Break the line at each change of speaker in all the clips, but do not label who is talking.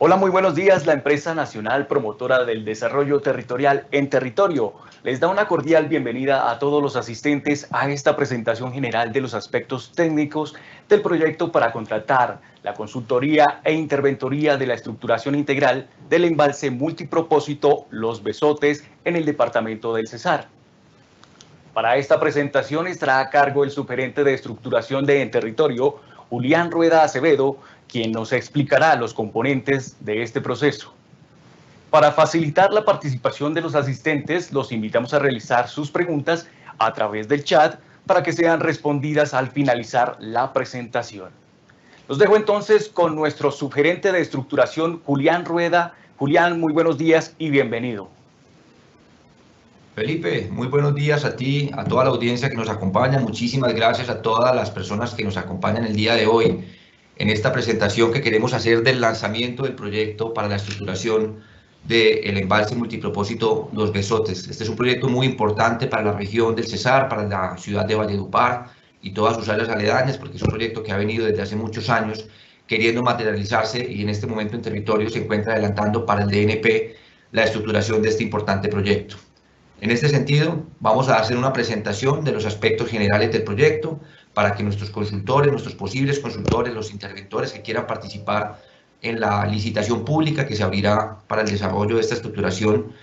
Hola, muy buenos días. La empresa nacional promotora del desarrollo territorial En Territorio les da una cordial bienvenida a todos los asistentes a esta presentación general de los aspectos técnicos del proyecto para contratar la consultoría e interventoría de la estructuración integral del embalse multipropósito Los Besotes en el departamento del Cesar. Para esta presentación estará a cargo el subgerente de estructuración de En Territorio, Julián Rueda Acevedo, quien nos explicará los componentes de este proceso. Para facilitar la participación de los asistentes, los invitamos a realizar sus preguntas a través del chat para que sean respondidas al finalizar la presentación. Los dejo entonces con nuestro subgerente de estructuración, Julián Rueda. Julián, muy buenos días y bienvenido.
Felipe, muy buenos días a ti, a toda la audiencia que nos acompaña. Muchísimas gracias a todas las personas que nos acompañan el día de hoy en esta presentación que queremos hacer del lanzamiento del proyecto para la estructuración del embalse multipropósito Los Besotes. Este es un proyecto muy importante para la región del Cesar, para la ciudad de Valledupar y todas sus áreas aledañas, porque es un proyecto que ha venido desde hace muchos años queriendo materializarse y en este momento En Territorio se encuentra adelantando para el DNP la estructuración de este importante proyecto. En este sentido, vamos a hacer una presentación de los aspectos generales del proyecto para que nuestros consultores, nuestros posibles consultores, los interventores que quieran participar en la licitación pública que se abrirá para el desarrollo de esta estructuración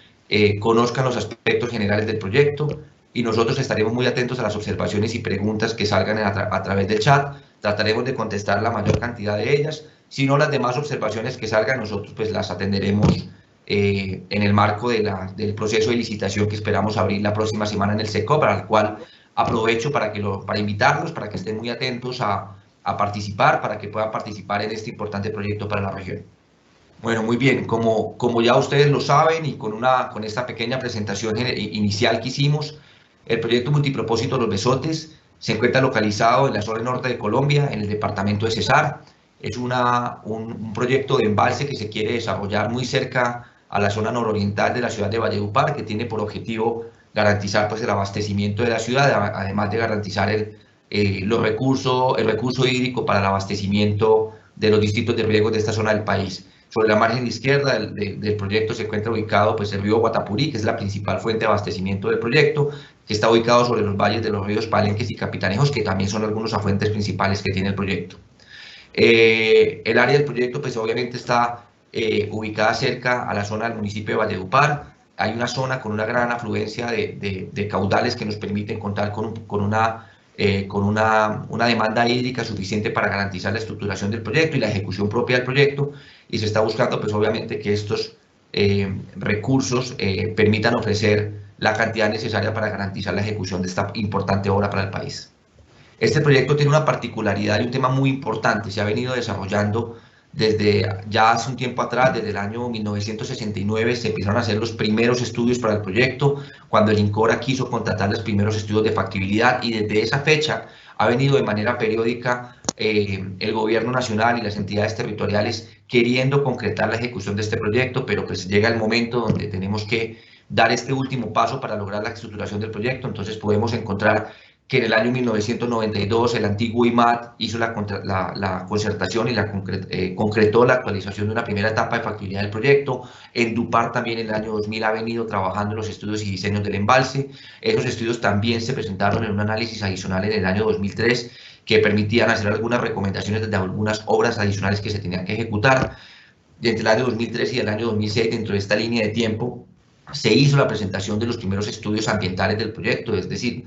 conozcan los aspectos generales del proyecto y nosotros estaremos muy atentos a las observaciones y preguntas que salgan a través del chat. Trataremos de contestar la mayor cantidad de ellas. Si no, las demás observaciones que salgan, nosotros pues las atenderemos en el marco del proceso de licitación que esperamos abrir la próxima semana en el SECO, para el cual aprovecho para invitarlos, para que estén muy atentos a participar, para que puedan participar en este importante proyecto para la región. Bueno, muy bien, como ya ustedes lo saben y con esta pequeña presentación inicial que hicimos, el proyecto multipropósito Los Besotes se encuentra localizado en la zona norte de Colombia, en el departamento de Cesar. Es un proyecto de embalse que se quiere desarrollar muy cerca a la zona nororiental de la ciudad de Valledupar, que tiene por objetivo garantizar pues, el abastecimiento de la ciudad, además de garantizar el recurso hídrico para el abastecimiento de los distritos de riego de esta zona del país. Sobre la margen izquierda del proyecto se encuentra ubicado pues, el río Guatapurí, que es la principal fuente de abastecimiento del proyecto, que está ubicado sobre los valles de los ríos Palenques y Capitanejos, que también son algunos afluentes principales que tiene el proyecto. El área del proyecto pues obviamente está ubicada cerca a la zona del municipio de Valledupar. Hay una zona con una gran afluencia de caudales que nos permiten contar con una demanda hídrica suficiente para garantizar la estructuración del proyecto y la ejecución propia del proyecto, y se está buscando pues obviamente que estos recursos permitan ofrecer la cantidad necesaria para garantizar la ejecución de esta importante obra para el país. Este proyecto tiene una particularidad y un tema muy importante. Se ha venido desarrollando desde ya hace un tiempo atrás, desde el año 1969, se empezaron a hacer los primeros estudios para el proyecto, cuando el INCORA quiso contratar los primeros estudios de factibilidad, y desde esa fecha ha venido de manera periódica el gobierno nacional y las entidades territoriales queriendo concretar la ejecución de este proyecto, pero pues llega el momento donde tenemos que dar este último paso para lograr la estructuración del proyecto. Entonces podemos encontrar que en el año 1992 el antiguo IMAT hizo la concertación y concretó la actualización de una primera etapa de factibilidad del proyecto. Endupar también en el año 2000 ha venido trabajando en los estudios y diseños del embalse. Esos estudios también se presentaron en un análisis adicional en el año 2003 que permitían hacer algunas recomendaciones de algunas obras adicionales que se tenían que ejecutar. Entre el año 2003 y el año 2006, dentro de esta línea de tiempo, se hizo la presentación de los primeros estudios ambientales del proyecto, es decir,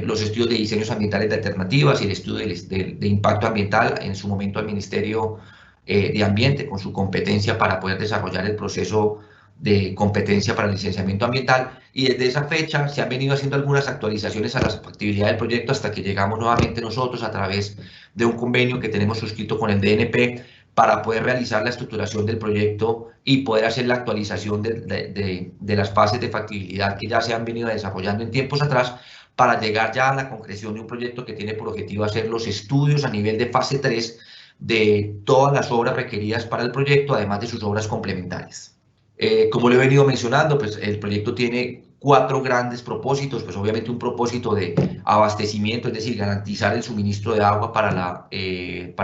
los estudios de diseños ambientales de alternativas y el estudio de impacto ambiental en su momento al Ministerio de Ambiente, con su competencia para poder desarrollar el proceso de competencia para el licenciamiento ambiental, y desde esa fecha se han venido haciendo algunas actualizaciones a la factibilidad del proyecto hasta que llegamos nuevamente nosotros a través de un convenio que tenemos suscrito con el DNP para poder realizar la estructuración del proyecto y poder hacer la actualización de las fases de factibilidad que ya se han venido desarrollando en tiempos atrás, para llegar ya a la concreción de un proyecto que tiene por objetivo hacer los estudios a nivel de fase 3 de todas las obras requeridas para el proyecto, además de sus obras complementarias. Como lo he venido mencionando, pues el proyecto tiene 4 grandes propósitos. Pues obviamente un propósito de abastecimiento, es decir, garantizar el suministro de agua para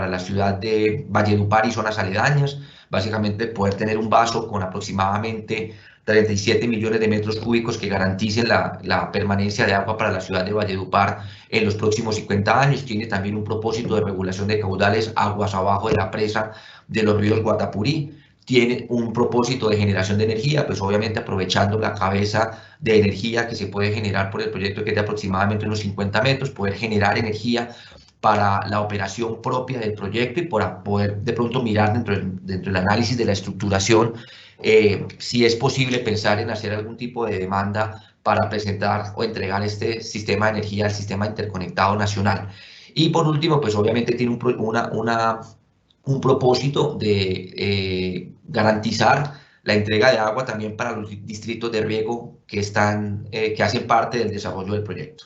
la ciudad de Valledupar y zonas aledañas, básicamente poder tener un vaso con aproximadamente 37 millones de metros cúbicos que garanticen la permanencia de agua para la ciudad de Valledupar en los próximos 50 años. Tiene también un propósito de regulación de caudales aguas abajo de la presa de los ríos Guatapurí. Tiene un propósito de generación de energía, pues obviamente aprovechando la cabeza de energía que se puede generar por el proyecto, que es de aproximadamente unos 50 metros, poder generar energía para la operación propia del proyecto y para poder de pronto mirar dentro del análisis de la estructuración si es posible pensar en hacer algún tipo de demanda para presentar o entregar este sistema de energía al sistema interconectado nacional. Y por último, pues obviamente tiene un propósito de garantizar la entrega de agua también para los distritos de riego que hacen parte del desarrollo del proyecto.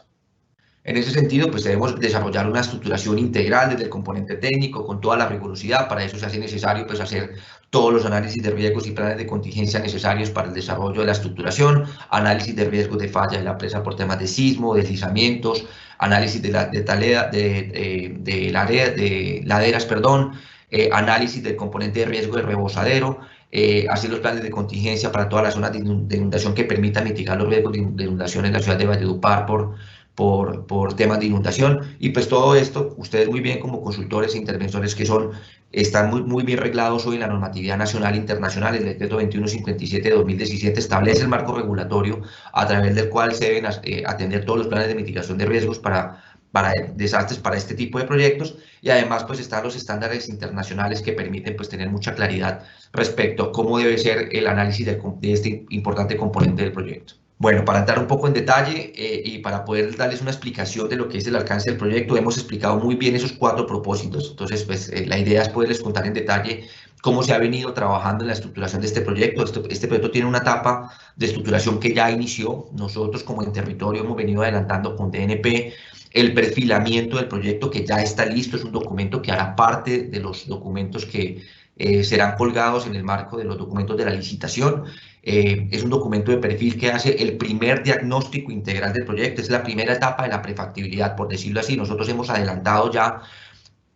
En ese sentido, pues debemos desarrollar una estructuración integral desde el componente técnico con toda la rigurosidad. Para eso se hace necesario pues, hacer todos los análisis de riesgos y planes de contingencia necesarios para el desarrollo de la estructuración, análisis de riesgos de falla de la presa por temas de sismo, deslizamientos, análisis de laderas, análisis del componente de riesgo de rebosadero, hacer los planes de contingencia para todas las zonas de inundación que permitan mitigar los riesgos de inundación en la ciudad de Valledupar por temas de inundación. Y pues todo esto, ustedes muy bien como consultores e interventores que están muy bien reglados hoy en la normatividad nacional e internacional. El decreto 2157 de 2017 establece el marco regulatorio a través del cual se deben atender todos los planes de mitigación de riesgos para desastres para este tipo de proyectos, y además pues están los estándares internacionales que permiten pues tener mucha claridad respecto a cómo debe ser el análisis de este importante componente del proyecto. Bueno, para entrar un poco en detalle y para poder darles una explicación de lo que es el alcance del proyecto, hemos explicado muy bien esos 4 propósitos. Entonces, pues la idea es poderles contar en detalle cómo se ha venido trabajando en la estructuración de este proyecto. Este proyecto tiene una etapa de estructuración que ya inició. Nosotros como en territorio hemos venido adelantando con DNP el perfilamiento del proyecto, que ya está listo. Es un documento que hará parte de los documentos que serán colgados en el marco de los documentos de la licitación. Es un documento de perfil que hace el primer diagnóstico integral del proyecto. Es la primera etapa de la prefactibilidad, por decirlo así. Nosotros hemos adelantado ya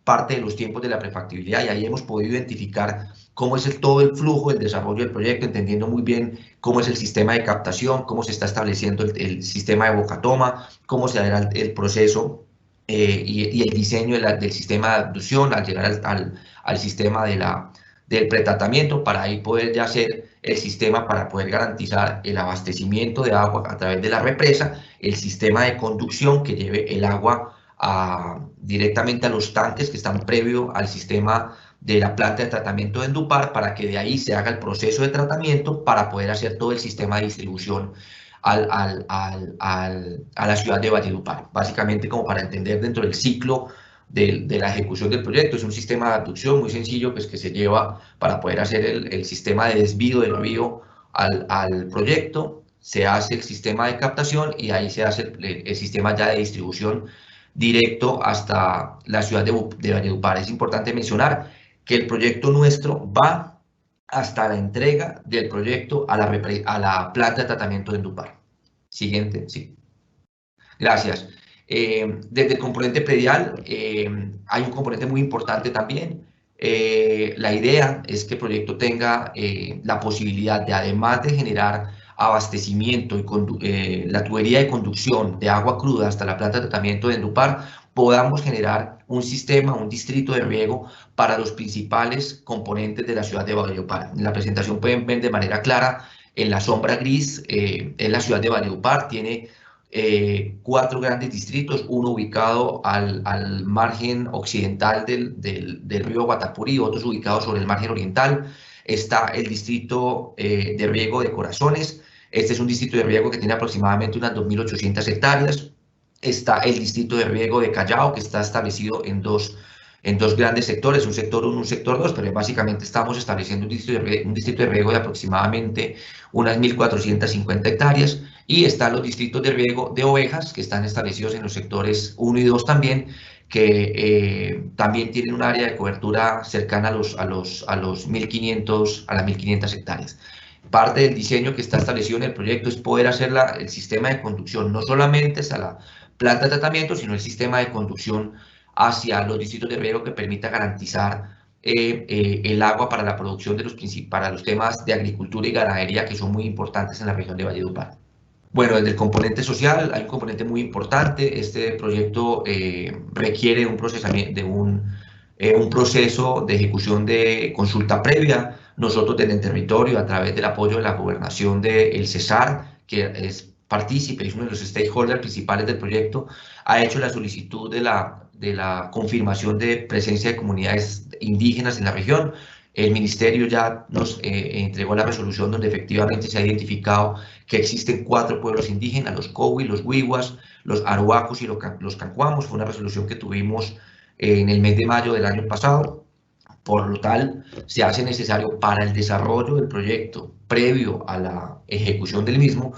parte de los tiempos de la prefactibilidad y ahí hemos podido identificar cómo es todo el flujo del desarrollo del proyecto, entendiendo muy bien cómo es el sistema de captación, cómo se está estableciendo el sistema de boca-toma, cómo se hará el proceso y el diseño del sistema de abducción al llegar al sistema del pretratamiento, para ahí poder ya hacer el sistema para poder garantizar el abastecimiento de agua a través de la represa, el sistema de conducción que lleve el agua directamente a los tanques que están previo al sistema de la planta de tratamiento de Endupar, para que de ahí se haga el proceso de tratamiento para poder hacer todo el sistema de distribución a la ciudad de Valledupar. Básicamente, como para entender dentro del ciclo de la ejecución del proyecto, es un sistema de abducción muy sencillo pues, que se lleva para poder hacer el sistema de desvío del río al proyecto. Se hace el sistema de captación y ahí se hace el sistema ya de distribución directo hasta la ciudad de Valledupar. Es importante mencionar que el proyecto nuestro va hasta la entrega del proyecto a la planta de tratamiento de Endupar. Siguiente, sí. Gracias. Desde el componente predial hay un componente muy importante también. La idea es que el proyecto tenga la posibilidad de, además de generar abastecimiento y la tubería de conducción de agua cruda hasta la planta de tratamiento de Endupar, podamos generar un sistema, un distrito de riego para los principales componentes de la ciudad de Valledupar. En la presentación pueden ver de manera clara, en la sombra gris, en la ciudad de Valledupar tiene 4 grandes distritos, uno ubicado al margen occidental del río Guatapurí, otros ubicados sobre el margen oriental. Está el distrito de riego de Corazones. Este es un distrito de riego que tiene aproximadamente unas 2.800 hectáreas. Está el distrito de riego de Callao, que está establecido en dos grandes sectores, un sector 1 y un sector 2, pero básicamente estamos estableciendo un distrito de riego de aproximadamente unas 1.450 hectáreas. Y están los distritos de riego de Ovejas, que están establecidos en los sectores 1 y 2 también, que también tienen un área de cobertura cercana a las 1.500 hectáreas. Parte del diseño que está establecido en el proyecto es poder hacer el sistema de conducción, no solamente hasta la planta de tratamiento, sino el sistema de conducción hacia los distritos de riego que permita garantizar el agua para la producción para los temas de agricultura y ganadería que son muy importantes en la región de Valledupar. Bueno, desde el componente social hay un componente muy importante. Este proyecto requiere un procesamiento, un proceso de ejecución de consulta previa. Nosotros desde el territorio, a través del apoyo de la gobernación del Cesar, que es partícipe, es uno de los stakeholders principales del proyecto, ha hecho la solicitud de la confirmación de presencia de comunidades indígenas en la región. El ministerio ya nos entregó la resolución donde efectivamente se ha identificado que existen 4 pueblos indígenas, los Cowi, los Wiwas, los Aruacos y los Cancuamos. Fue una resolución que tuvimos en el mes de mayo del año pasado. Por lo tal, se hace necesario para el desarrollo del proyecto, previo a la ejecución del mismo,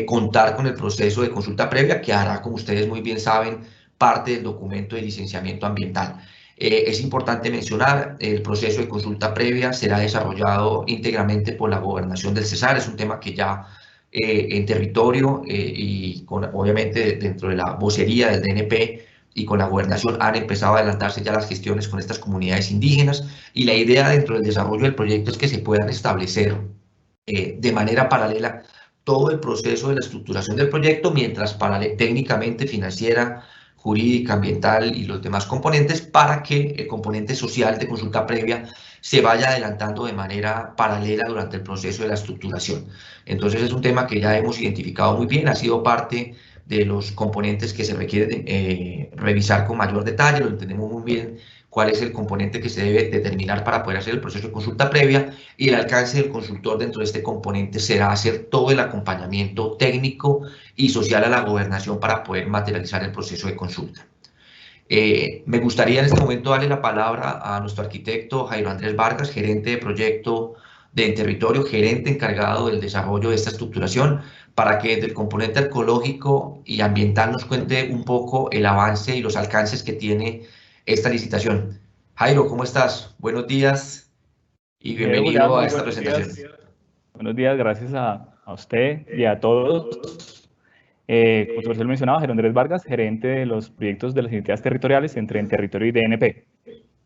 contar con el proceso de consulta previa que hará, como ustedes muy bien saben, parte del documento de licenciamiento ambiental. Es importante mencionar, el proceso de consulta previa será desarrollado íntegramente por la gobernación del Cesar. Es un tema que ya en territorio y obviamente dentro de la vocería del DNP y con la gobernación han empezado a adelantarse ya las gestiones con estas comunidades indígenas, y la idea dentro del desarrollo del proyecto es que se puedan establecer de manera paralela todo el proceso de la estructuración del proyecto, mientras técnicamente, financiera, jurídica, ambiental y los demás componentes, para que el componente social de consulta previa se vaya adelantando de manera paralela durante el proceso de la estructuración. Entonces es un tema que ya hemos identificado muy bien, ha sido parte de los componentes que se requiere revisar con mayor detalle, lo entendemos muy bien cuál es el componente que se debe determinar para poder hacer el proceso de consulta previa, y el alcance del consultor dentro de este componente será hacer todo el acompañamiento técnico y social a la gobernación para poder materializar el proceso de consulta. Me gustaría en este momento darle la palabra a nuestro arquitecto Jairo Andrés Vargas, gerente de proyecto de territorio, gerente encargado del desarrollo de esta estructuración, para que desde el componente arqueológico y ambiental nos cuente un poco el avance y los alcances que tiene esta licitación. Jairo, ¿cómo estás? Buenos días y bienvenido
Julián,
a esta presentación.
Buenos días, gracias a usted y a todos. Como usted lo mencionaba, Jairo Andrés Vargas, gerente de los proyectos de las entidades territoriales entre en territorio y DNP.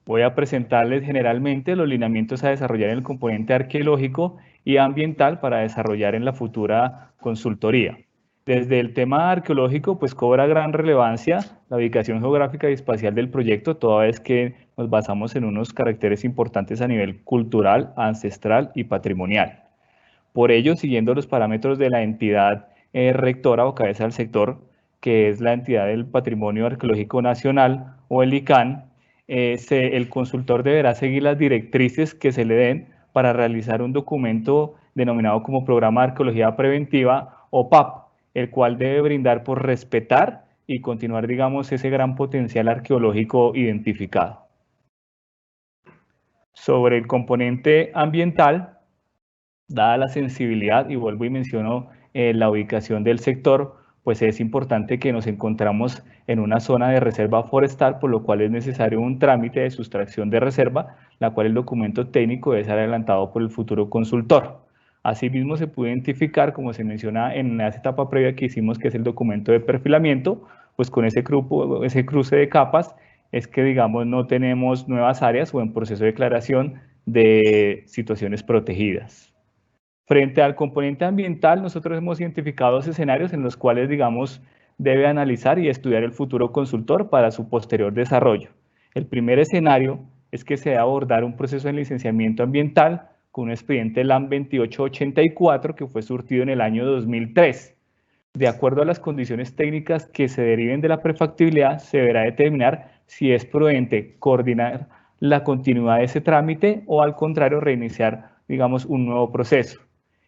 Voy a presentarles generalmente los lineamientos a desarrollar en el componente arqueológico y ambiental para desarrollar en la futura consultoría. Desde el tema arqueológico, pues cobra gran relevancia la ubicación geográfica y espacial del proyecto, toda vez que nos basamos en unos caracteres importantes a nivel cultural, ancestral y patrimonial. Por ello, siguiendo los parámetros de la entidad rectora o cabeza del sector, que es la entidad del Patrimonio Arqueológico Nacional o el ICANN, el consultor deberá seguir las directrices que se le den para realizar un documento denominado como Programa de Arqueología Preventiva o PAP, el cual debe brindar por respetar y continuar, digamos, ese gran potencial arqueológico identificado. Sobre el componente ambiental, dada la sensibilidad, y vuelvo y menciono la ubicación del sector, pues es importante que nos encontramos en una zona de reserva forestal, por lo cual es necesario un trámite de sustracción de reserva, la cual el documento técnico debe ser adelantado por el futuro consultor. Asimismo, se puede identificar, como se menciona en esa etapa previa que hicimos, que es el documento de perfilamiento, pues con ese cruce de capas es que, digamos, no tenemos nuevas áreas o en proceso de declaración de situaciones protegidas. Frente al componente ambiental, nosotros hemos identificado dos escenarios en los cuales, digamos, debe analizar y estudiar el futuro consultor para su posterior desarrollo. El primer escenario es que se debe abordar un proceso de licenciamiento ambiental con un expediente LAM 2884 que fue surtido en el año 2003. De acuerdo a las condiciones técnicas que se deriven de la prefactibilidad, se deberá determinar si es prudente coordinar la continuidad de ese trámite o, al contrario, reiniciar, digamos, un nuevo proceso.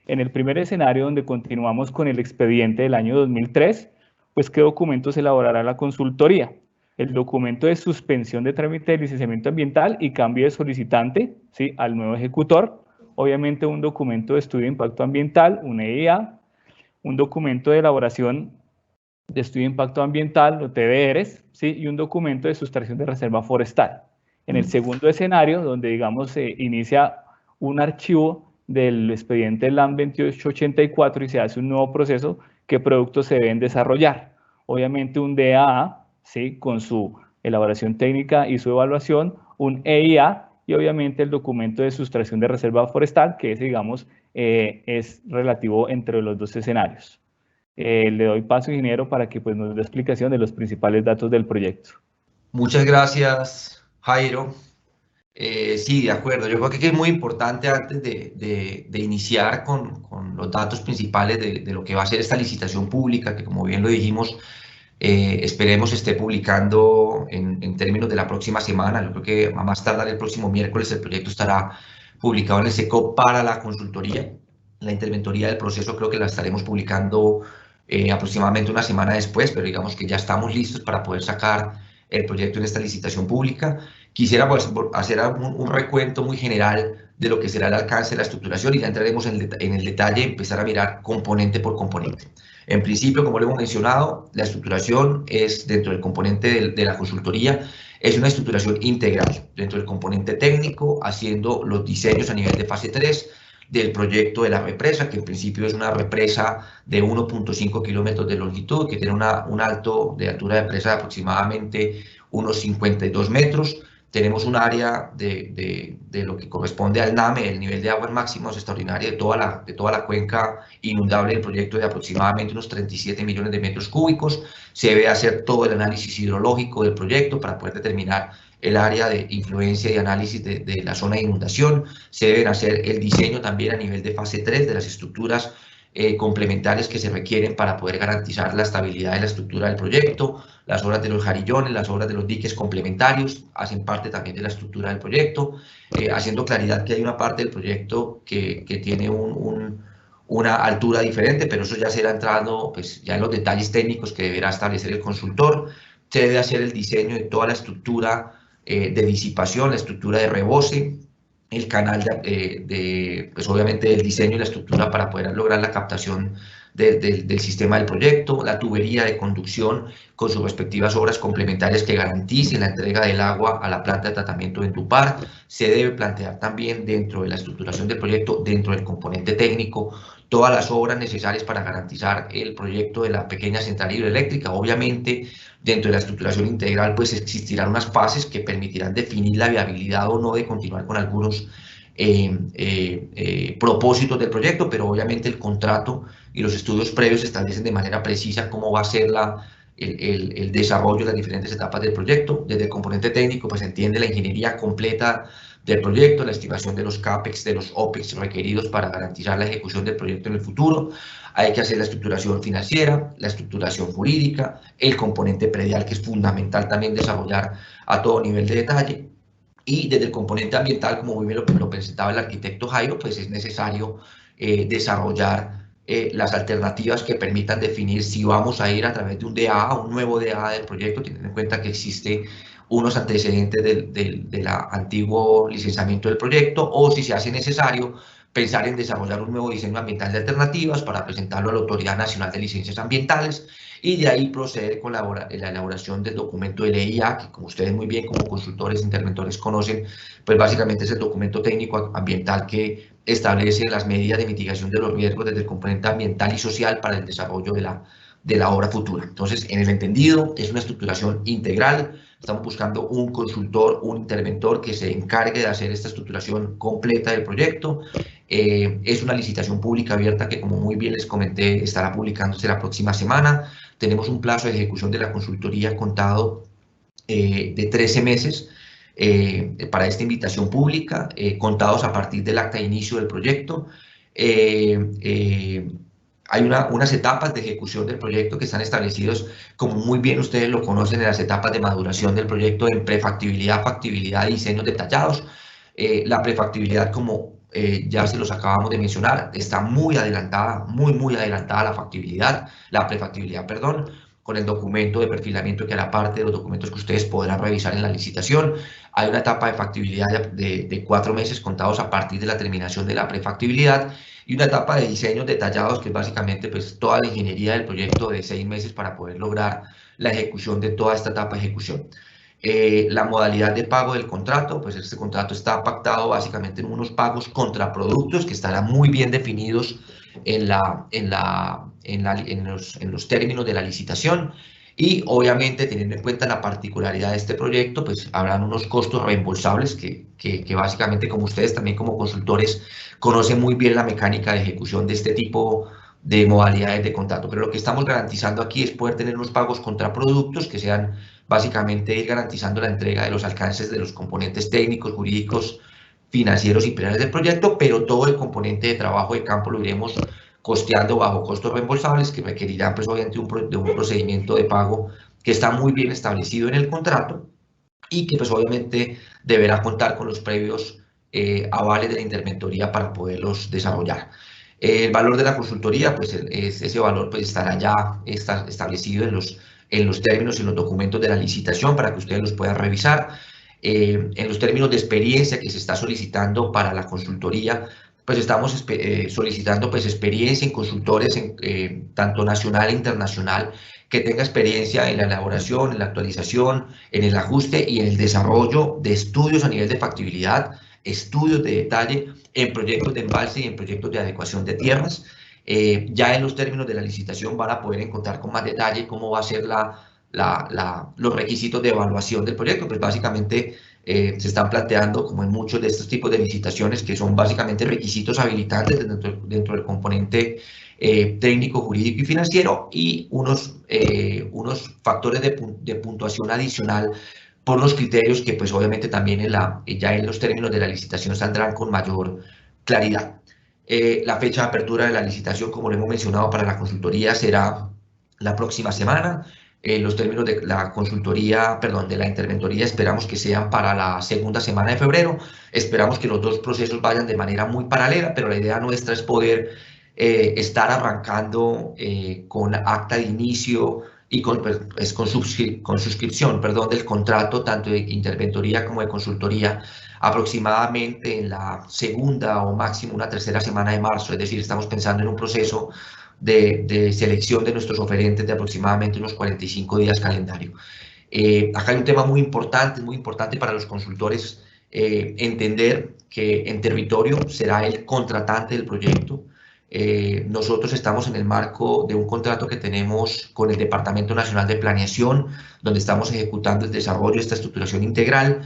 En el primer escenario, donde continuamos con el expediente del año 2003, pues ¿qué documentos elaborará la consultoría? El documento de suspensión de trámite de licenciamiento ambiental y cambio de solicitante, ¿sí?, al nuevo ejecutor. Obviamente un documento de estudio de impacto ambiental, un EIA, un documento de elaboración de estudio de impacto ambiental, los TBRs, ¿sí?, y un documento de sustracción de reserva forestal. En el segundo escenario, donde, digamos, se inicia un archivo del expediente LAM 2884 y se hace un nuevo proceso, ¿qué productos se deben desarrollar? Obviamente un DAA, ¿sí?, con su elaboración técnica y su evaluación, un EIA y obviamente el documento de sustracción de reserva forestal, que ese, digamos, es relativo entre los dos escenarios. Le doy paso, ingeniero, para que pues, nos dé explicación de los principales datos del proyecto.
Muchas gracias, Jairo. Sí, de acuerdo. Yo creo que es muy importante antes de iniciar con los datos principales de lo que va a ser esta licitación pública, que como bien lo dijimos, esperemos esté publicando en términos de la próxima semana. Yo creo que a más tardar el próximo miércoles el proyecto estará publicado en el SECO para la consultoría. La interventoría del proceso creo que la estaremos publicando aproximadamente una semana después, pero digamos que ya estamos listos para poder sacar el proyecto en esta licitación pública. Quisiera pues, hacer un recuento muy general de lo que será el alcance de la estructuración y ya entraremos en el detalle, empezar a mirar componente por componente. En principio, como lo hemos mencionado, la estructuración es dentro del componente de la consultoría, es una estructuración integral dentro del componente técnico, haciendo los diseños a nivel de fase 3 del proyecto de la represa, que en principio es una represa de 1.5 kilómetros de longitud, que tiene un alto de altura de presa de aproximadamente unos 52 metros. Tenemos un área de lo que corresponde al NAME, el nivel de agua máximo extraordinario de toda la cuenca inundable del proyecto, de aproximadamente unos 37 millones de metros cúbicos. Se debe hacer todo el análisis hidrológico del proyecto para poder determinar el área de influencia y análisis de la zona de inundación. Se deben hacer el diseño también a nivel de fase 3 de las estructuras complementarias que se requieren para poder garantizar la estabilidad de la estructura del proyecto. Las obras de los jarillones, las obras de los diques complementarios hacen parte también de la estructura del proyecto, haciendo claridad que hay una parte del proyecto que tiene una altura diferente, pero eso ya será entrando pues, ya en los detalles técnicos que deberá establecer el consultor. Se debe hacer el diseño de toda la estructura de disipación, la estructura de rebose, el canal pues obviamente el diseño y la estructura para poder lograr la captación del sistema del proyecto, la tubería de conducción con sus respectivas obras complementarias que garanticen la entrega del agua a la planta de tratamiento de Endupar. Se debe plantear también dentro de la estructuración del proyecto, dentro del componente técnico, todas las obras necesarias para garantizar el proyecto de la pequeña central hidroeléctrica. Obviamente, dentro de la estructuración integral, pues existirán unas fases que permitirán definir la viabilidad o no de continuar con algunos propósitos del proyecto, pero obviamente el contrato y los estudios previos establecen de manera precisa cómo va a ser el desarrollo de las diferentes etapas del proyecto. Desde el componente técnico, pues se entiende la ingeniería completa del proyecto, la estimación de los CAPEX, de los OPEX requeridos para garantizar la ejecución del proyecto en el futuro. Hay que hacer la estructuración financiera, la estructuración jurídica, el componente predial, que es fundamental también desarrollar a todo nivel de detalle. Y desde el componente ambiental, como muy bien lo presentaba el arquitecto Jairo, pues es necesario desarrollar las alternativas que permitan definir si vamos a ir a través de un DA, un nuevo DA del proyecto, teniendo en cuenta que existe unos antecedentes del antiguo licenciamiento del proyecto, o si se hace necesario pensar en desarrollar un nuevo diseño ambiental de alternativas para presentarlo a la Autoridad Nacional de Licencias Ambientales, y de ahí proceder con la elaboración del documento de LEIA, que como ustedes muy bien como consultores, interventores conocen, pues básicamente es el documento técnico ambiental que establece las medidas de mitigación de los riesgos desde el componente ambiental y social para el desarrollo de la obra futura. Entonces, en el entendido, es una estructuración integral. Estamos buscando un consultor, un interventor que se encargue de hacer esta estructuración completa del proyecto. Es una licitación pública abierta que, como muy bien les comenté, estará publicándose la próxima semana. Tenemos un plazo de ejecución de la consultoría contado de 13 meses para esta invitación pública, contados a partir del acta de inicio del proyecto. Hay unas etapas de ejecución del proyecto que están establecidos, como muy bien ustedes lo conocen, en las etapas de maduración del proyecto en prefactibilidad, factibilidad y diseños detallados. La prefactibilidad, como ya se los acabamos de mencionar, está muy adelantada, muy adelantada la prefactibilidad, perdón, con el documento de perfilamiento que hará parte de los documentos que ustedes podrán revisar en la licitación. Hay una etapa de factibilidad de 4 meses contados a partir de la terminación de la prefactibilidad, y una etapa de diseños detallados que es básicamente pues, toda la ingeniería del proyecto de 6 meses para poder lograr la ejecución de toda esta etapa de ejecución. La modalidad de pago del contrato, pues este contrato está pactado básicamente en unos pagos contra productos que estarán muy bien definidos en los términos de la licitación. Y obviamente, teniendo en cuenta la particularidad de este proyecto, pues habrán unos costos reembolsables que básicamente, como ustedes también como consultores conocen muy bien la mecánica de ejecución de este tipo de modalidades de contrato. Pero lo que estamos garantizando aquí es poder tener unos pagos contra productos que sean básicamente ir garantizando la entrega de los alcances de los componentes técnicos, jurídicos, financieros y penales del proyecto, pero todo el componente de trabajo de campo lo iremos costeando bajo costos reembolsables que requerirán pues obviamente un procedimiento de pago que está muy bien establecido en el contrato y que pues obviamente deberá contar con los previos avales de la interventoría para poderlos desarrollar. El valor de la consultoría, pues ese valor pues estará ya establecido en los términos y en los documentos de la licitación para que ustedes los puedan revisar. En los términos de experiencia que se está solicitando para la consultoría, pues estamos solicitando pues experiencia en consultores tanto nacional e internacional que tenga experiencia en la elaboración, en la actualización, en el ajuste y en el desarrollo de estudios a nivel de factibilidad, estudios de detalle en proyectos de embalse y en proyectos de adecuación de tierras. Ya en los términos de la licitación van a poder encontrar con más detalle cómo va a ser los requisitos de evaluación del proyecto, pues básicamente se están planteando, como en muchos de estos tipos de licitaciones, que son básicamente requisitos habilitantes dentro del componente técnico, jurídico y financiero, y unos factores de puntuación adicional por los criterios que pues obviamente también ya en los términos de la licitación saldrán con mayor claridad. La fecha de apertura de la licitación, como lo hemos mencionado, para la consultoría será la próxima semana. Los términos de la consultoría, perdón, de la interventoría esperamos que sean para la segunda semana de febrero. Esperamos que los dos procesos vayan de manera muy paralela, pero la idea nuestra es poder estar arrancando con acta de inicio y con suscripción, perdón, del contrato tanto de interventoría como de consultoría aproximadamente en la segunda o máximo una tercera semana de marzo. Es decir, estamos pensando en un proceso de selección de nuestros oferentes de aproximadamente unos 45 días calendario. Acá hay un tema muy importante para los consultores, entender que en territorio será el contratante del proyecto. Nosotros estamos en el marco de un contrato que tenemos con el Departamento Nacional de Planeación, donde estamos ejecutando el desarrollo de esta estructuración integral,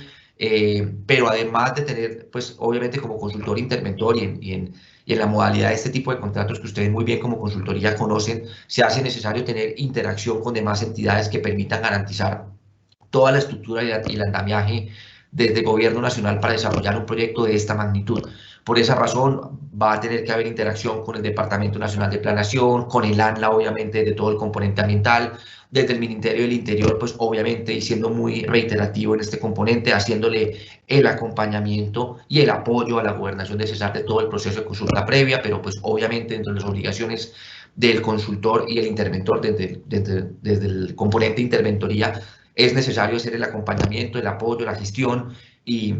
pero además de tener, pues obviamente como consultor interventor y en la modalidad de este tipo de contratos que ustedes muy bien como consultoría conocen, se hace necesario tener interacción con demás entidades que permitan garantizar toda la estructura y el andamiaje desde el Gobierno Nacional para desarrollar un proyecto de esta magnitud. Por esa razón va a tener que haber interacción con el Departamento Nacional de Planeación, con el ANLA, obviamente, de todo el componente ambiental, desde el Ministerio del Interior, pues obviamente, y siendo muy reiterativo en este componente, haciéndole el acompañamiento y el apoyo a la Gobernación de Cesar de todo el proceso de consulta previa, pero pues obviamente dentro de las obligaciones del consultor y el interventor desde el componente interventoría es necesario hacer el acompañamiento, el apoyo, la gestión y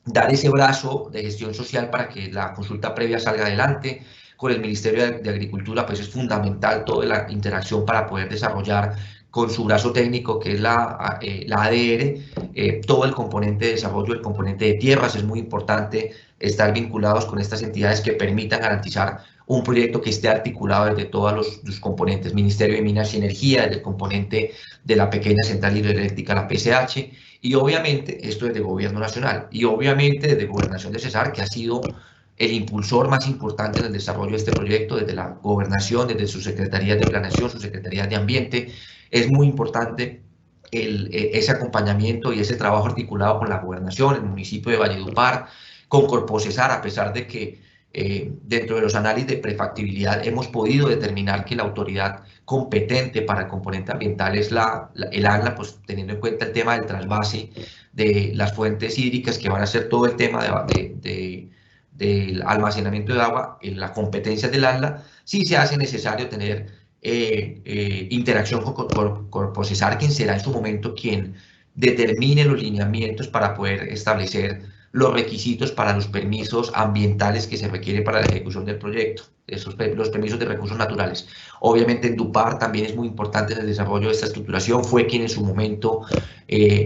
dar ese brazo de gestión social para que la consulta previa salga adelante. Con el Ministerio de Agricultura, pues es fundamental toda la interacción para poder desarrollar con su brazo técnico, que es la ADR, todo el componente de desarrollo, el componente de tierras. Es muy importante estar vinculados con estas entidades que permitan garantizar un proyecto que esté articulado desde todos los componentes, Ministerio de Minas y Energía, desde el componente de la pequeña central hidroeléctrica, la PCH, y obviamente esto es de Gobierno Nacional, y obviamente desde Gobernación de Cesar, que ha sido el impulsor más importante en el desarrollo de este proyecto, desde la Gobernación, desde sus secretarías de Planeación, sus secretarías de Ambiente. Es muy importante ese acompañamiento y ese trabajo articulado con la Gobernación, el municipio de Valledupar, con Corpocesar, a pesar de que dentro de los análisis de prefactibilidad hemos podido determinar que la autoridad competente para el componente ambiental es el ANLA, pues teniendo en cuenta el tema del trasvase de las fuentes hídricas, que van a ser todo el tema del almacenamiento de agua, en las competencias del ANLA, sí se hace necesario tener interacción con Corpocesar, quien será en su momento quien determine los lineamientos para poder establecer los requisitos para los permisos ambientales que se requieren para la ejecución del proyecto, los permisos de recursos naturales. Obviamente Endupar también es muy importante en el desarrollo de esta estructuración, fue quien en su momento,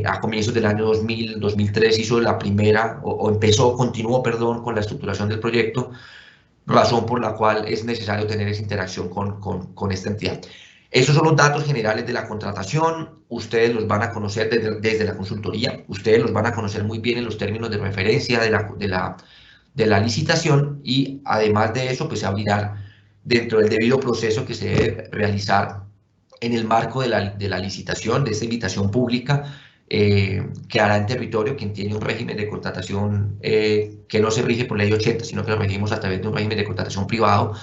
a comienzos del año 2000, 2003, hizo la primera, continuó, con la estructuración del proyecto, razón por la cual es necesario tener esa interacción con esta entidad. Esos son los datos generales de la contratación, ustedes los van a conocer desde la consultoría, ustedes los van a conocer muy bien en los términos de referencia de la licitación, y además de eso, pues se abrirá dentro del debido proceso que se debe realizar en el marco de la licitación, de esta invitación pública, que hará en territorio quien tiene un régimen de contratación que no se rige por ley 80, sino que lo regimos a través de un régimen de contratación privado.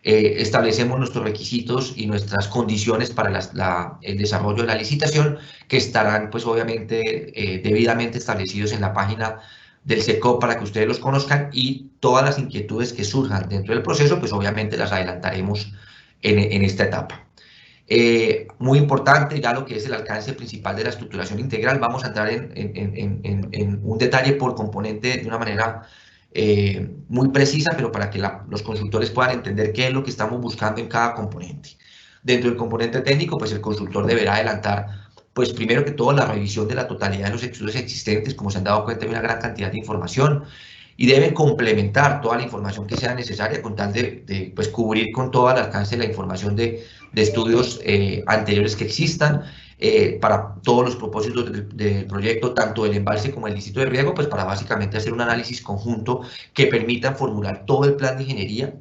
Establecemos nuestros requisitos y nuestras condiciones para el desarrollo de la licitación, que estarán pues obviamente debidamente establecidos en la página del SECOP para que ustedes los conozcan, y todas las inquietudes que surjan dentro del proceso pues obviamente las adelantaremos en esta etapa. Muy importante ya lo que es el alcance principal de la estructuración integral. Vamos a entrar en un detalle por componente de una manera muy precisa, pero para que los consultores puedan entender qué es lo que estamos buscando en cada componente. Dentro del componente técnico, pues el consultor deberá adelantar, pues primero que todo, la revisión de la totalidad de los estudios existentes. Como se han dado cuenta, hay una gran cantidad de información, y deben complementar toda la información que sea necesaria con tal de pues, cubrir con todo el alcance de la información de estudios anteriores que existan, para todos los propósitos del proyecto, tanto el embalse como el distrito de riego, pues para básicamente hacer un análisis conjunto que permitan formular todo el plan de ingeniería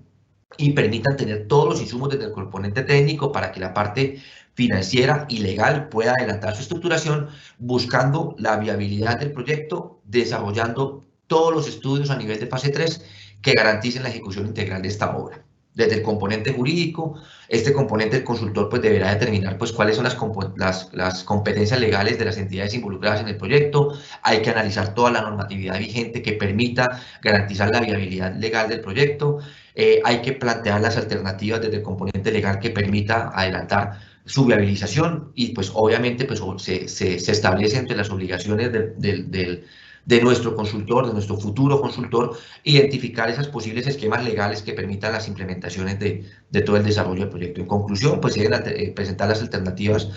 y permitan tener todos los insumos desde el componente técnico para que la parte financiera y legal pueda adelantar su estructuración, buscando la viabilidad del proyecto, desarrollando todos los estudios a nivel de fase 3 que garanticen la ejecución integral de esta obra. Desde el componente jurídico, este componente, el consultor pues deberá determinar pues cuáles son las competencias legales de las entidades involucradas en el proyecto. Hay que analizar toda la normatividad vigente que permita garantizar la viabilidad legal del proyecto. Hay que plantear las alternativas desde el componente legal que permita adelantar su viabilización, y pues obviamente pues se establece entre las obligaciones de nuestro consultor, de nuestro futuro consultor, identificar esos posibles esquemas legales que permitan las implementaciones de todo el desarrollo del proyecto. En conclusión, pues se deben presentar las alternativas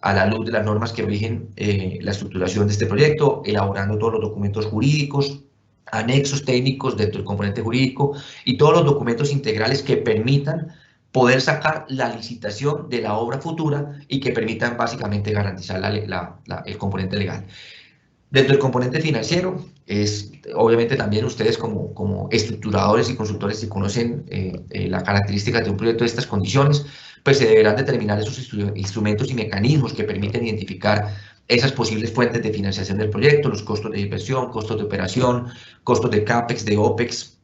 a la luz de las normas que rigen la estructuración de este proyecto, elaborando todos los documentos jurídicos, anexos técnicos dentro del componente jurídico y todos los documentos integrales que permitan poder sacar la licitación de la obra futura y que permitan básicamente garantizar el componente legal. Dentro del componente financiero, obviamente también ustedes como estructuradores y consultores que conocen las características de un proyecto de estas condiciones, pues se deberán determinar esos instrumentos y mecanismos que permiten identificar esas posibles fuentes de financiación del proyecto, los costos de inversión, costos de operación, costos de CAPEX, de OPEX,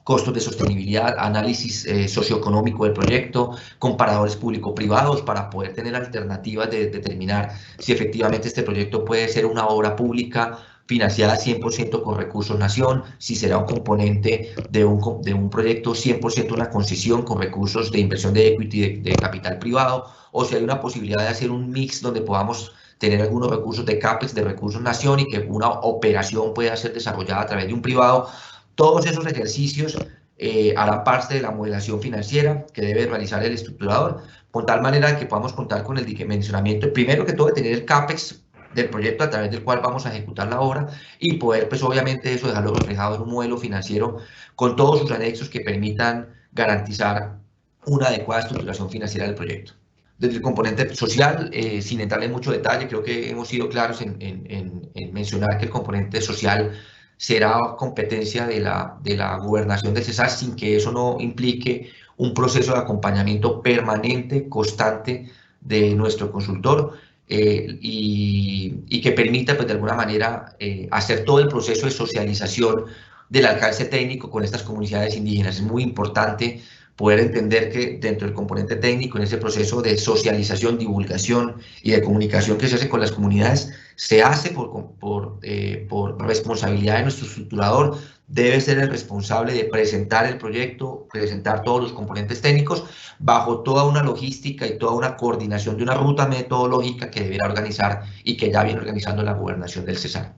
costos de sostenibilidad, análisis socioeconómico del proyecto, comparadores público-privados para poder tener alternativas de determinar si efectivamente este proyecto puede ser una obra pública financiada 100% con recursos nación, si será un componente de un proyecto 100% una concesión con recursos de inversión de equity, de capital privado, o si hay una posibilidad de hacer un mix donde podamos tener algunos recursos de CAPEX, de recursos nación, y que una operación pueda ser desarrollada a través de un privado. Todos esos ejercicios harán parte de la modelación financiera que debe realizar el estructurador, con tal manera que podamos contar con el dimensionamiento, primero que todo, de tener el CAPEX del proyecto a través del cual vamos a ejecutar la obra, y poder, pues obviamente, eso dejarlo reflejado en un modelo financiero con todos sus anexos que permitan garantizar una adecuada estructuración financiera del proyecto. Desde el componente social, sin entrar en mucho detalle, creo que hemos sido claros en mencionar que el componente social será competencia de la gobernación del CESAR, sin que eso no implique un proceso de acompañamiento permanente, constante de nuestro consultor, y que permita, pues, de alguna manera, hacer todo el proceso de socialización del alcance técnico con estas comunidades indígenas. Es muy importante poder entender que dentro del componente técnico, en ese proceso de socialización, divulgación y de comunicación que se hace con las comunidades, se hace por responsabilidad de nuestro estructurador. Debe ser el responsable de presentar el proyecto, presentar todos los componentes técnicos, bajo toda una logística y toda una coordinación de una ruta metodológica que deberá organizar y que ya viene organizando la gobernación del CESAR.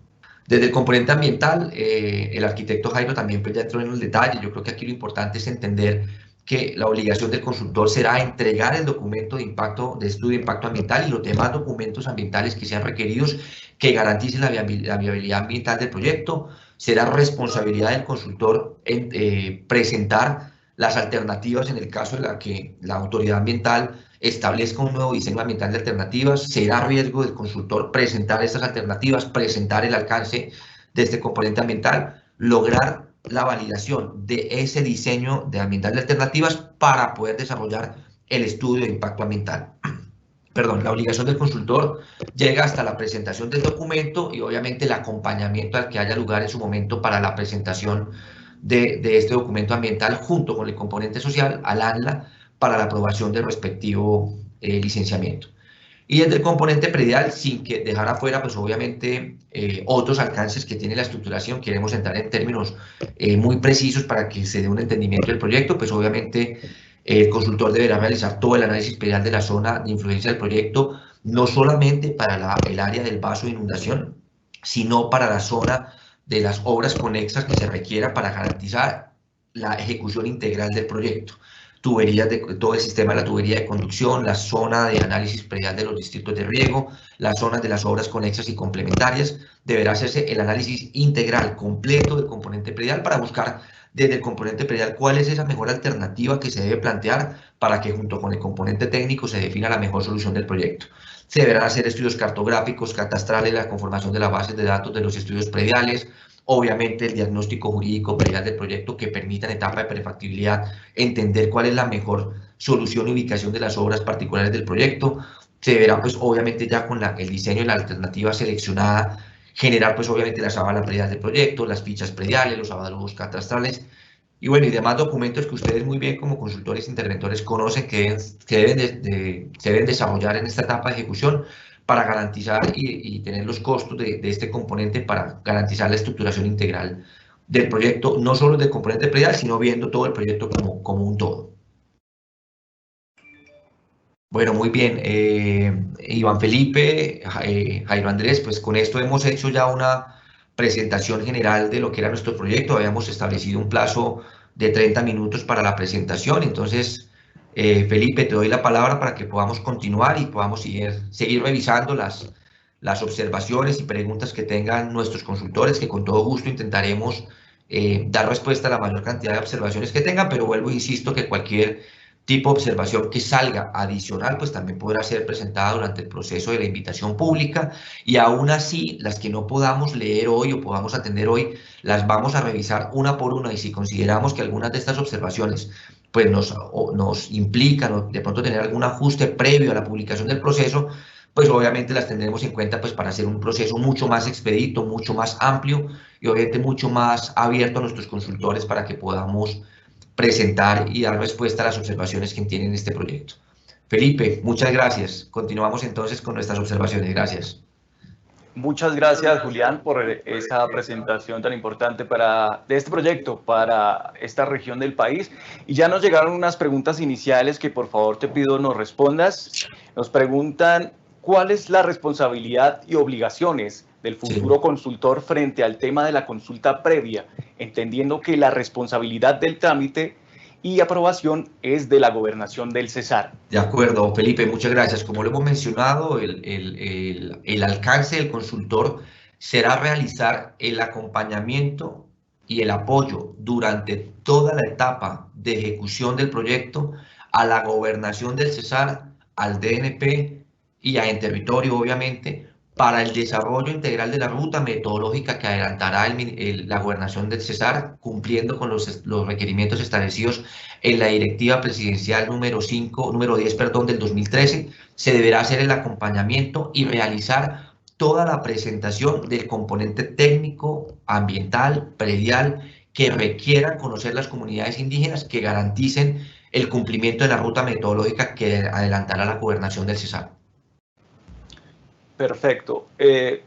Desde el componente ambiental, el arquitecto Jairo también pues ya entró en el detalle. Yo creo que aquí lo importante es entender que la obligación del consultor será entregar el documento de estudio de impacto ambiental y los demás documentos ambientales que sean requeridos que garanticen la viabilidad ambiental del proyecto. Será responsabilidad del consultor presentar las alternativas en el caso de la que la autoridad ambiental establezca un nuevo diseño ambiental de alternativas. Será riesgo del consultor presentar estas alternativas, presentar el alcance de este componente ambiental, lograr la validación de ese diseño de ambiental de alternativas para poder desarrollar el estudio de impacto ambiental. Perdón, la obligación del consultor llega hasta la presentación del documento y obviamente el acompañamiento al que haya lugar en su momento para la presentación de este documento ambiental junto con el componente social al ANLA para la aprobación del respectivo licenciamiento. Y desde el componente predial, sin que dejar afuera, pues obviamente otros alcances que tiene la estructuración, queremos entrar en términos muy precisos para que se dé un entendimiento del proyecto, pues obviamente el consultor deberá realizar todo el análisis predial de la zona de influencia del proyecto, no solamente para el área del vaso de inundación, sino para la zona de las obras conexas que se requiera para garantizar la ejecución integral del proyecto. Tuberías de todo el sistema de la tubería de conducción, la zona de análisis predial de los distritos de riego, las zonas de las obras conexas y complementarias. Deberá hacerse el análisis integral completo del componente predial para buscar desde el componente predial cuál es esa mejor alternativa que se debe plantear para que junto con el componente técnico se defina la mejor solución del proyecto. Se deberán hacer estudios cartográficos, catastrales, la conformación de las bases de datos de los estudios prediales, obviamente el diagnóstico jurídico predial del proyecto que permita en etapa de prefactibilidad entender cuál es la mejor solución y ubicación de las obras particulares del proyecto. Se deberá pues obviamente ya con el diseño y la alternativa seleccionada generar pues obviamente la sábana predial del proyecto, las fichas prediales, los avalúos catastrales y bueno, y demás documentos que ustedes muy bien como consultores e interventores conocen que se deben desarrollar en esta etapa de ejecución para garantizar y tener los costos de este componente para garantizar la estructuración integral del proyecto, no solo del componente predial, sino viendo todo el proyecto como un todo. Bueno, muy bien. Iván Felipe, Jairo Andrés, pues con esto hemos hecho ya una presentación general de lo que era nuestro proyecto. Habíamos establecido un plazo de 30 minutos para la presentación, entonces Felipe, te doy la palabra para que podamos continuar y podamos seguir revisando las observaciones y preguntas que tengan nuestros consultores, que con todo gusto intentaremos dar respuesta a la mayor cantidad de observaciones que tengan, pero vuelvo e insisto que cualquier tipo de observación que salga adicional, pues también podrá ser presentada durante el proceso de la invitación pública y aún así las que no podamos leer hoy o podamos atender hoy, las vamos a revisar una por una y si consideramos que algunas de estas observaciones pues nos implican de pronto tener algún ajuste previo a la publicación del proceso, pues obviamente las tendremos en cuenta pues para hacer un proceso mucho más expedito, mucho más amplio y obviamente mucho más abierto a nuestros consultores para que podamos presentar y dar respuesta a las observaciones que tienen este proyecto. Felipe, muchas gracias. Continuamos entonces con nuestras observaciones. Gracias.
Muchas gracias, Julián, por esa presentación tan importante de este proyecto para esta región del país. Y ya nos llegaron unas preguntas iniciales que por favor te pido nos respondas. Nos preguntan, ¿cuál es la responsabilidad y obligaciones del futuro consultor frente al tema de la consulta previa, entendiendo que la responsabilidad del trámite y aprobación es de la gobernación del Cesar?
De acuerdo, Felipe, muchas gracias. Como lo hemos mencionado, el alcance del consultor será realizar el acompañamiento y el apoyo durante toda la etapa de ejecución del proyecto a la gobernación del Cesar, al DNP y a Enterritorio, obviamente, para el desarrollo integral de la ruta metodológica que adelantará la gobernación del Cesar, cumpliendo con los requerimientos establecidos en la Directiva Presidencial número 10, del 2013, se deberá hacer el acompañamiento y realizar toda la presentación del componente técnico, ambiental, predial, que requieran conocer las comunidades indígenas que garanticen el cumplimiento de la ruta metodológica que adelantará la gobernación del Cesar.
Perfecto.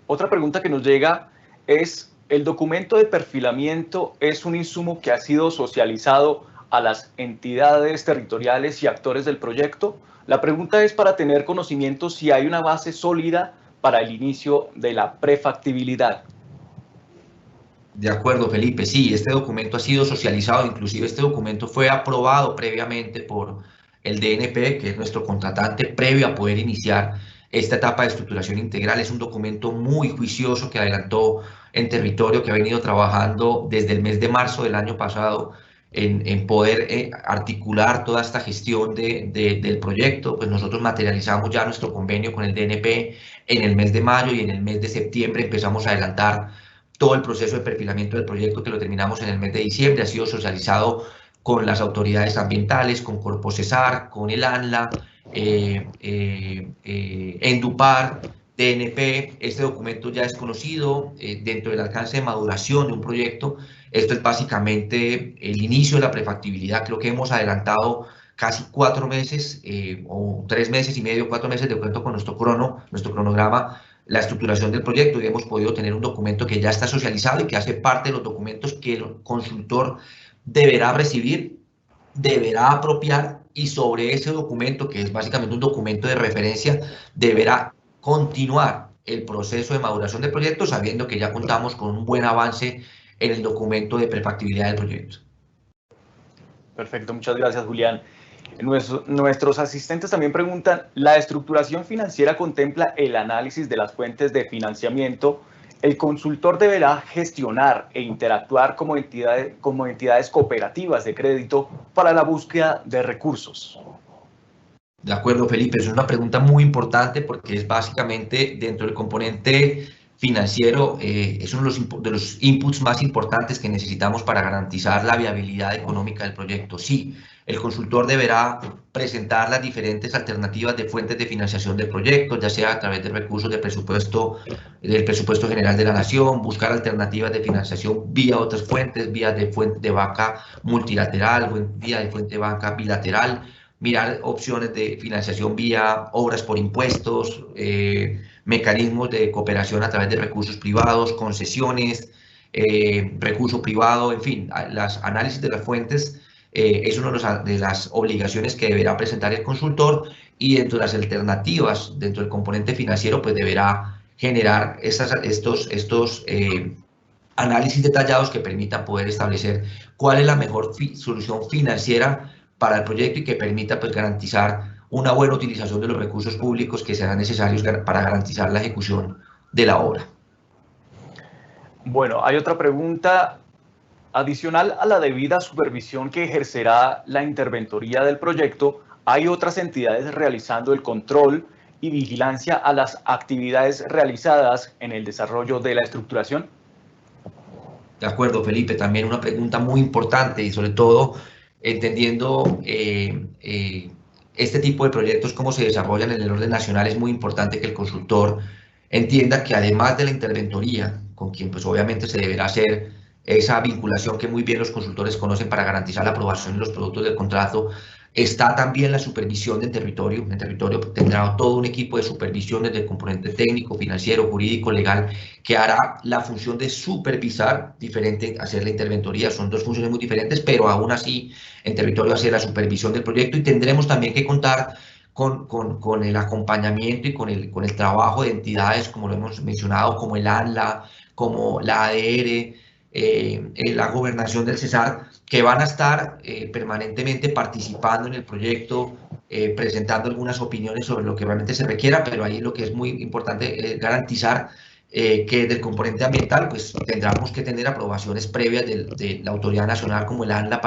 Otra pregunta que nos llega es, ¿el documento de perfilamiento es un insumo que ha sido socializado a las entidades territoriales y actores del proyecto? La pregunta es para tener conocimiento si hay una base sólida para el inicio de la prefactibilidad.
De acuerdo, Felipe. Sí, este documento ha sido socializado, inclusive este documento fue aprobado previamente por el DNP, que es nuestro contratante, previo a poder iniciar esta etapa de estructuración integral. Es un documento muy juicioso que adelantó Enterritorio, que ha venido trabajando desde el mes de marzo del año pasado en poder articular toda esta gestión del proyecto, pues nosotros materializamos ya nuestro convenio con el DNP en el mes de mayo y en el mes de septiembre empezamos a adelantar todo el proceso de perfilamiento del proyecto que lo terminamos en el mes de diciembre. Ha sido socializado con las autoridades ambientales, con Corpo Cesar, con el ANLA, Endupar, DNP. Este documento ya es conocido dentro del alcance de maduración de un proyecto. Esto es básicamente el inicio de la prefactibilidad. Creo que hemos adelantado casi 4 meses o 3 meses y medio, 4 meses de acuerdo con nuestro cronograma, la estructuración del proyecto, y hemos podido tener un documento que ya está socializado y que hace parte de los documentos que el consultor deberá recibir, deberá apropiar, y sobre ese documento, que es básicamente un documento de referencia, deberá continuar el proceso de maduración del proyecto, sabiendo que ya contamos con un buen avance en el documento de prefactibilidad del proyecto.
Perfecto, muchas gracias, Julián. Nuestros asistentes también preguntan, ¿la estructuración financiera contempla el análisis de las fuentes de financiamiento? ¿El consultor deberá gestionar e interactuar como entidades cooperativas de crédito para la búsqueda de recursos?
De acuerdo, Felipe, es una pregunta muy importante porque es básicamente dentro del componente financiero, es uno de los inputs más importantes que necesitamos para garantizar la viabilidad económica del proyecto. Sí, el consultor deberá presentar las diferentes alternativas de fuentes de financiación del proyecto, ya sea a través de recursos del presupuesto general de la nación, buscar alternativas de financiación vía otras fuentes, vía de fuente de banca multilateral, vía de fuente de banca bilateral, mirar opciones de financiación vía obras por impuestos, mecanismos de cooperación a través de recursos privados, concesiones, recurso privado, en fin, los análisis de las fuentes es una de las obligaciones que deberá presentar el consultor, y dentro de las alternativas, dentro del componente financiero, pues deberá generar estos análisis detallados que permitan poder establecer cuál es la mejor solución financiera para el proyecto y que permita pues garantizar una buena utilización de los recursos públicos que serán necesarios para garantizar la ejecución de la obra.
Bueno, hay otra pregunta. Adicional a la debida supervisión que ejercerá la interventoría del proyecto, ¿hay otras entidades realizando el control y vigilancia a las actividades realizadas en el desarrollo de la estructuración?
De acuerdo, Felipe, también una pregunta muy importante, y sobre todo entendiendo este tipo de proyectos, cómo se desarrollan en el orden nacional, es muy importante que el consultor entienda que además de la interventoría, con quien pues obviamente se deberá hacer esa vinculación que muy bien los consultores conocen para garantizar la aprobación de los productos del contrato, está también la supervisión del territorio. El territorio tendrá todo un equipo de supervisión desde el componente técnico, financiero, jurídico, legal, que hará la función de supervisar, diferente a hacer la interventoría. Son dos funciones muy diferentes, pero aún así en territorio hace la supervisión del proyecto, y tendremos también que contar con el acompañamiento y con el trabajo de entidades, como lo hemos mencionado, como el ANLA, como la ADR, la gobernación del Cesar, que van a estar permanentemente participando en el proyecto, presentando algunas opiniones sobre lo que realmente se requiera, pero ahí lo que es muy importante es garantizar que del componente ambiental pues tendremos que tener aprobaciones previas de la autoridad nacional como el ANLA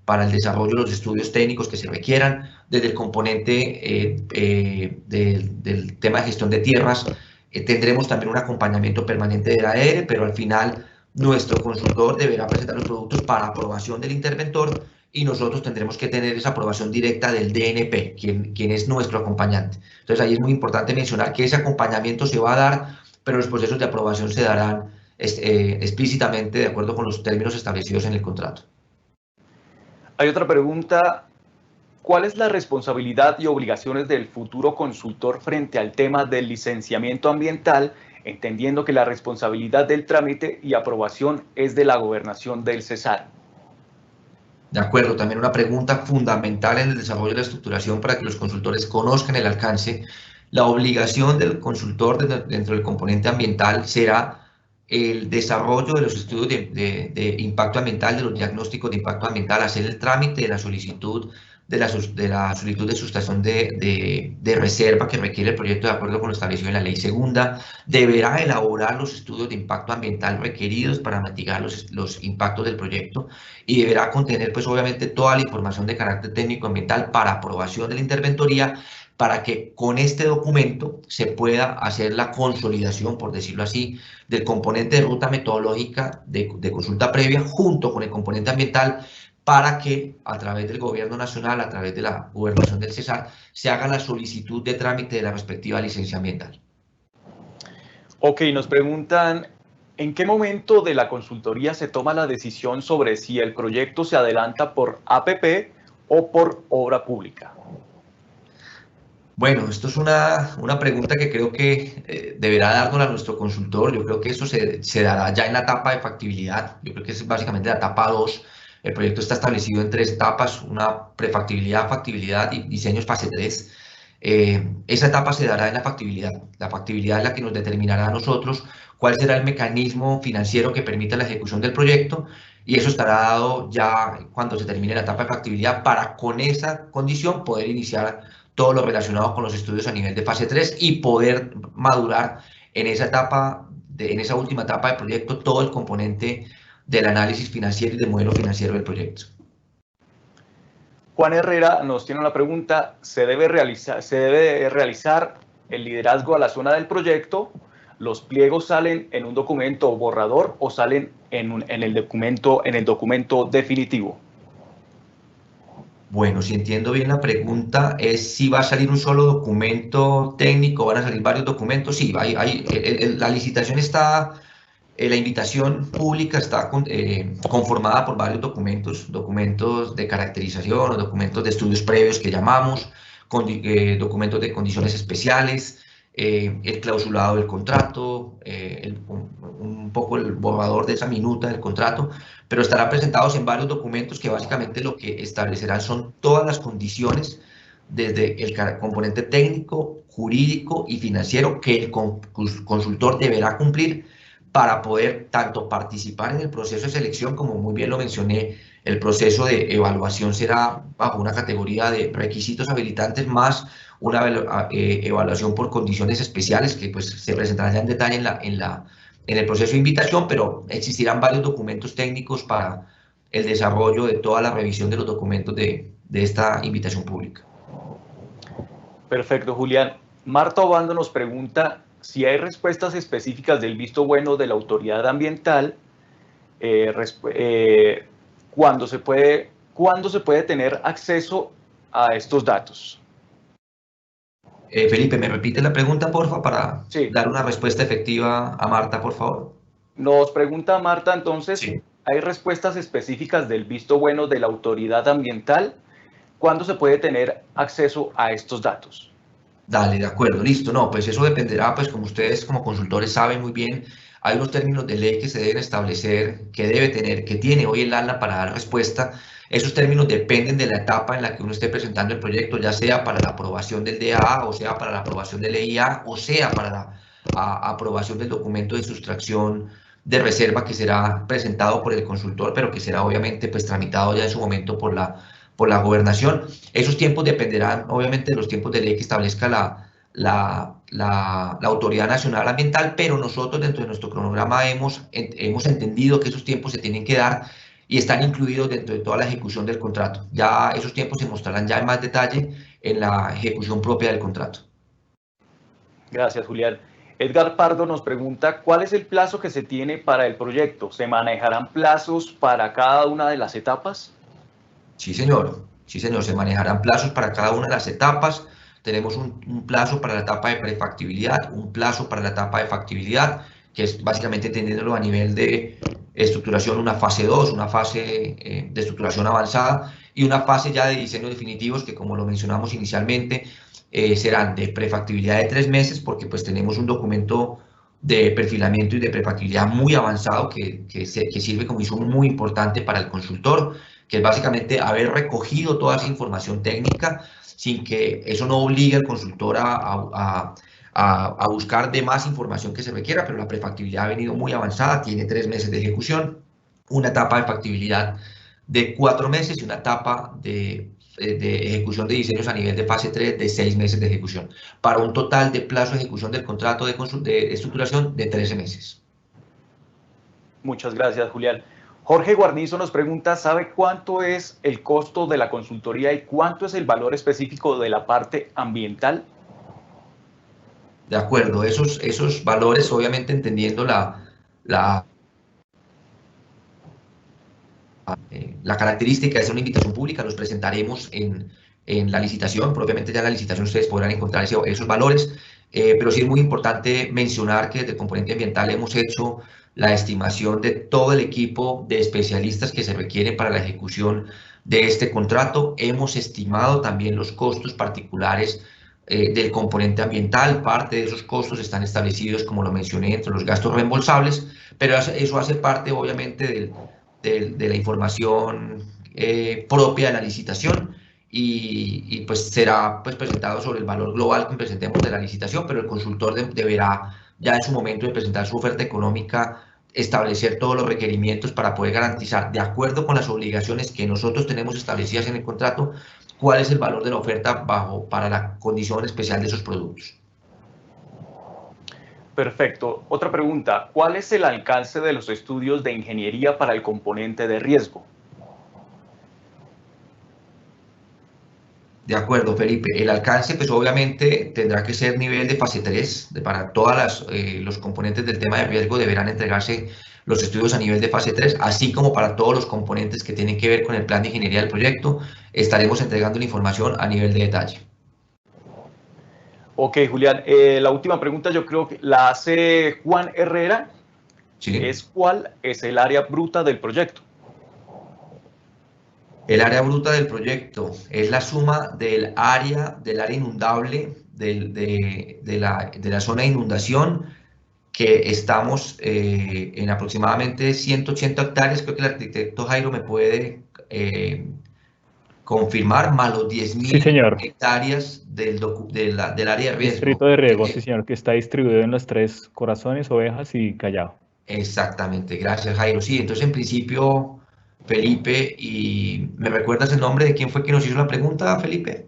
para el desarrollo de los estudios técnicos que se requieran. Desde el componente del tema de gestión de tierras, tendremos también un acompañamiento permanente de la ADR, pero al final nuestro consultor deberá presentar los productos para aprobación del interventor, y nosotros tendremos que tener esa aprobación directa del DNP, quien es nuestro acompañante. Entonces ahí es muy importante mencionar que ese acompañamiento se va a dar, pero los procesos de aprobación se darán explícitamente de acuerdo con los términos establecidos en el contrato.
Hay otra pregunta. ¿Cuál es la responsabilidad y obligaciones del futuro consultor frente al tema del licenciamiento ambiental, entendiendo que la responsabilidad del trámite y aprobación es de la gobernación del Cesar?
De acuerdo, también una pregunta fundamental en el desarrollo de la estructuración para que los consultores conozcan el alcance. La obligación del consultor dentro del componente ambiental será el desarrollo de los estudios de impacto ambiental, de los diagnósticos de impacto ambiental, hacer el trámite de la solicitud de la solicitud de sustracción de reserva que requiere el proyecto de acuerdo con lo establecido en la ley. Segunda, deberá elaborar los estudios de impacto ambiental requeridos para mitigar los impactos del proyecto y deberá contener, pues obviamente, toda la información de carácter técnico ambiental para aprobación de la interventoría, para que con este documento se pueda hacer la consolidación, por decirlo así, del componente de ruta metodológica de consulta previa junto con el componente ambiental, para que a través del gobierno nacional, a través de la gobernación del Cesar, se haga la solicitud de trámite de la respectiva licencia ambiental.
Ok, nos preguntan, ¿en qué momento de la consultoría se toma la decisión sobre si el proyecto se adelanta por APP o por obra pública?
Bueno, esto es una pregunta que creo que deberá dárnosla nuestro consultor. Yo creo que eso se dará ya en la etapa de factibilidad. Yo creo que es básicamente la etapa 2. El proyecto está establecido en 3 etapas, una prefactibilidad, factibilidad y diseños fase 3. Esa etapa se dará en la factibilidad. La factibilidad es la que nos determinará a nosotros cuál será el mecanismo financiero que permita la ejecución del proyecto, y eso estará dado ya cuando se termine la etapa de factibilidad, para con esa condición poder iniciar todo lo relacionado con los estudios a nivel de fase 3 y poder madurar en esa etapa, en esa última etapa del proyecto, todo el componente del análisis financiero y del modelo financiero del proyecto.
Juan Herrera nos tiene una pregunta, ¿se debe realizar el liderazgo a la zona del proyecto? ¿Los pliegos salen en un documento borrador o salen en el documento definitivo?
Bueno, si entiendo bien la pregunta, es si va a salir un solo documento técnico, van a salir varios documentos. Sí, la licitación está, la invitación pública está conformada por varios documentos de caracterización o documentos de estudios previos que llamamos, documentos de condiciones especiales, el clausulado del contrato, un poco el borrador de esa minuta del contrato, pero estarán presentados en varios documentos que básicamente lo que establecerán son todas las condiciones desde el componente técnico, jurídico y financiero que el consultor deberá cumplir para poder tanto participar en el proceso de selección, como muy bien lo mencioné. El proceso de evaluación será bajo una categoría de requisitos habilitantes más una evaluación por condiciones especiales que pues se presentarán ya en detalle en el proceso de invitación, pero existirán varios documentos técnicos para el desarrollo de toda la revisión de los documentos de esta invitación pública.
Perfecto, Julián. Marta Obando nos pregunta si hay respuestas específicas del visto bueno de la autoridad ambiental, ¿cuándo se puede tener acceso a estos datos?
Felipe, ¿me repite la pregunta, porfa, para
sí,
dar una respuesta efectiva a Marta, por favor?
Nos pregunta Marta, entonces,
sí.
¿Hay respuestas específicas del visto bueno de la autoridad ambiental? ¿Cuándo se puede tener acceso a estos datos?
Dale, de acuerdo, listo. No, pues eso dependerá, pues como ustedes como consultores saben muy bien, hay unos términos de ley que se deben establecer, que tiene hoy el ANLA para dar respuesta. Esos términos dependen de la etapa en la que uno esté presentando el proyecto, ya sea para la aprobación del DAA, o sea para la aprobación del EIA, o sea para la aprobación del documento de sustracción de reserva que será presentado por el consultor, pero que será obviamente pues tramitado ya en su momento por la gobernación. Esos tiempos dependerán obviamente de los tiempos de ley que establezca la Autoridad Nacional Ambiental, pero nosotros dentro de nuestro cronograma hemos entendido que esos tiempos se tienen que dar y están incluidos dentro de toda la ejecución del contrato. Ya esos tiempos se mostrarán ya en más detalle en la ejecución propia del contrato.
Gracias, Julián. Edgar Pardo nos pregunta, ¿cuál es el plazo que se tiene para el proyecto? ¿Se manejarán plazos para cada una de las etapas?
Sí, señor. Sí, señor. Se manejarán plazos para cada una de las etapas. Tenemos un plazo para la etapa de prefactibilidad, un plazo para la etapa de factibilidad, que es básicamente entendiéndolo a nivel de estructuración, una fase 2, una fase de estructuración avanzada y una fase ya de diseños definitivos que, como lo mencionamos inicialmente, serán de prefactibilidad de 3 meses, porque pues tenemos un documento de perfilamiento y de prefactibilidad muy avanzado que sirve como insumo muy importante para el consultor, que es básicamente haber recogido toda esa información técnica sin que eso no obligue al consultor a buscar de más información que se requiera, pero la prefactibilidad ha venido muy avanzada, tiene 3 meses de ejecución, una etapa de factibilidad de 4 meses y una etapa de de ejecución de diseños a nivel de fase 3 de 6 meses de ejecución, para un total de plazo de ejecución del contrato de estructuración de 13 meses.
Muchas gracias, Julián. Jorge Guarnizo nos pregunta, ¿sabe cuánto es el costo de la consultoría y cuánto es el valor específico de la parte ambiental?
De acuerdo, esos valores, obviamente entendiendo la característica de ser una invitación pública, los presentaremos en la licitación. Propiamente ya en la licitación ustedes podrán encontrar esos valores, pero sí es muy importante mencionar que desde el componente ambiental hemos hecho la estimación de todo el equipo de especialistas que se requiere para la ejecución de este contrato. Hemos estimado también los costos particulares del componente ambiental. Parte de esos costos están establecidos, como lo mencioné, entre los gastos reembolsables, pero eso hace parte obviamente de la información propia de la licitación y pues será pues presentado sobre el valor global que presentemos de la licitación, pero el consultor deberá ya en su momento de presentar su oferta económica establecer todos los requerimientos para poder garantizar, de acuerdo con las obligaciones que nosotros tenemos establecidas en el contrato, cuál es el valor de la oferta para la condición especial de esos productos.
Perfecto. Otra pregunta, ¿cuál es el alcance de los estudios de ingeniería para el componente de riesgo?
De acuerdo, Felipe. El alcance, pues obviamente tendrá que ser nivel de fase 3. Para todos los componentes del tema de riesgo deberán entregarse los estudios a nivel de fase 3, así como para todos los componentes que tienen que ver con el plan de ingeniería del proyecto, estaremos entregando la información a nivel de detalle.
Ok, Julián. La última pregunta yo creo que la hace Juan Herrera.
Sí.
¿Cuál es el área bruta del proyecto?
El área bruta del proyecto es la suma del área inundable de la zona de inundación, que estamos en aproximadamente 180 hectáreas. Creo que el arquitecto Jairo me puede confirmar, más los 10.000 hectáreas del área de riesgo.
Distrito de riesgo, sí, señor, que está distribuido en los 3 Corazones, Ovejas y Callao.
Exactamente, gracias, Jairo. Sí, entonces en principio, Felipe, ¿y me recuerdas el nombre de quién fue que nos hizo la pregunta, Felipe?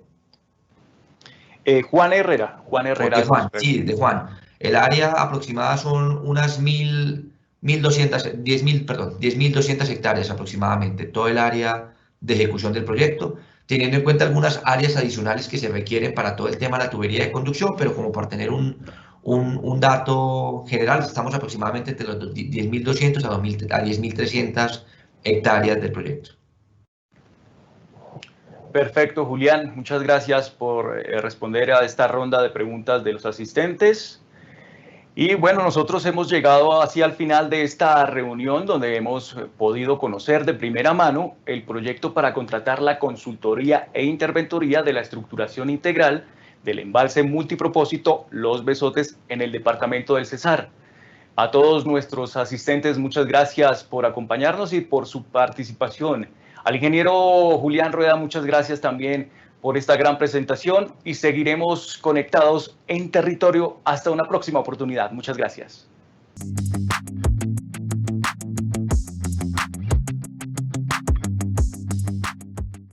Juan Herrera. Juan Herrera.
De Juan, sí, de Juan. El área aproximada son unas 10.200 hectáreas aproximadamente, todo el área de ejecución del proyecto, teniendo en cuenta algunas áreas adicionales que se requieren para todo el tema de la tubería de conducción, pero como para tener un dato general, estamos aproximadamente entre los 10.200 a 10.300 hectáreas del proyecto.
Perfecto, Julián. Muchas gracias por responder a esta ronda de preguntas de los asistentes. Y bueno, nosotros hemos llegado así al final de esta reunión donde hemos podido conocer de primera mano el proyecto para contratar la consultoría e interventoría de la estructuración integral del embalse multipropósito Los Besotes en el departamento del Cesar. A todos nuestros asistentes, muchas gracias por acompañarnos y por su participación. Al ingeniero Julián Rueda, muchas gracias también por esta gran presentación y seguiremos conectados en territorio hasta una próxima oportunidad. Muchas gracias.